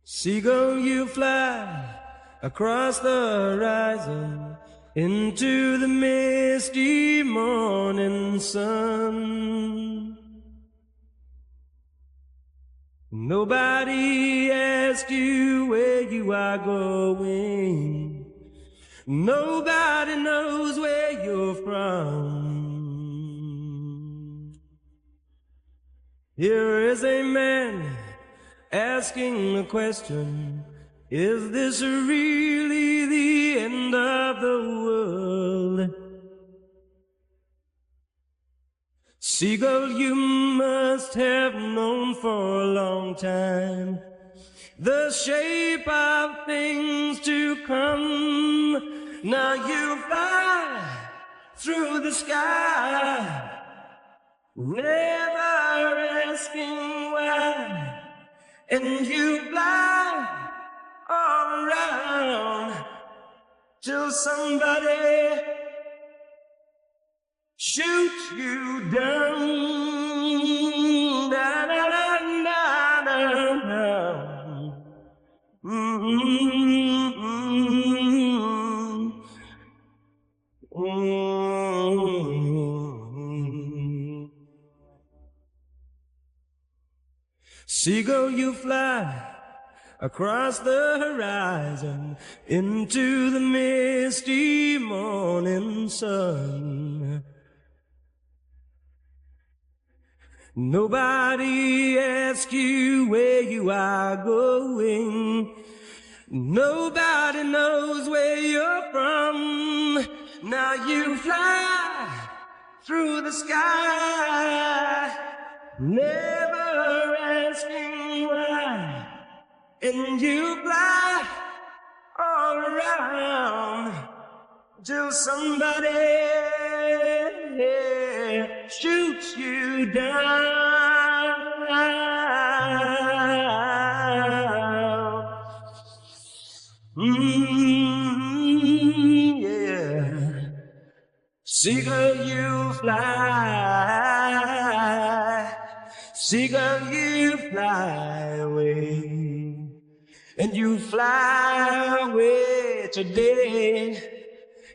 Seagull, you fly across the horizon into the misty morning sun. Nobody asks you where you are going. Nobody knows where you're from. Here is a man asking the question, is this really the end of the world? Seagull, you must have known for a long time the shape of things to come. Now you fly through the sky, never asking why, and you fly all around till somebody shoots you down. Da, da, da, da, da, da. Seagull, you fly across the horizon into the misty morning sun. Nobody asks you where you are going. Nobody knows where you're from. Now you fly through the sky, never asking why, and you fly all around till somebody shoots you down. Yeah. Seagull, you fly. Seagull, you fly away. And you fly away today.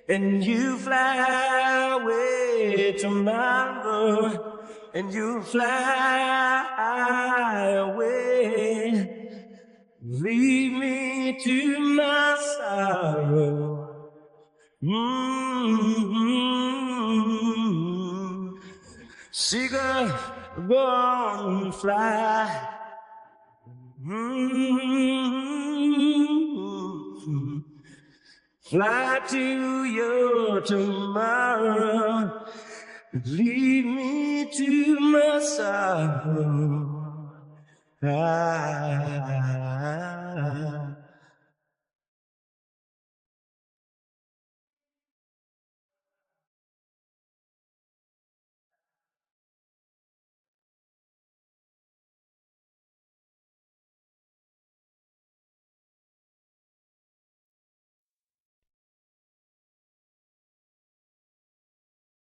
And you fly away tomorrow. And you fly away. Leave me to my sorrow. Seagull, go on and fly. Fly to your tomorrow. Leave me to my sorrow.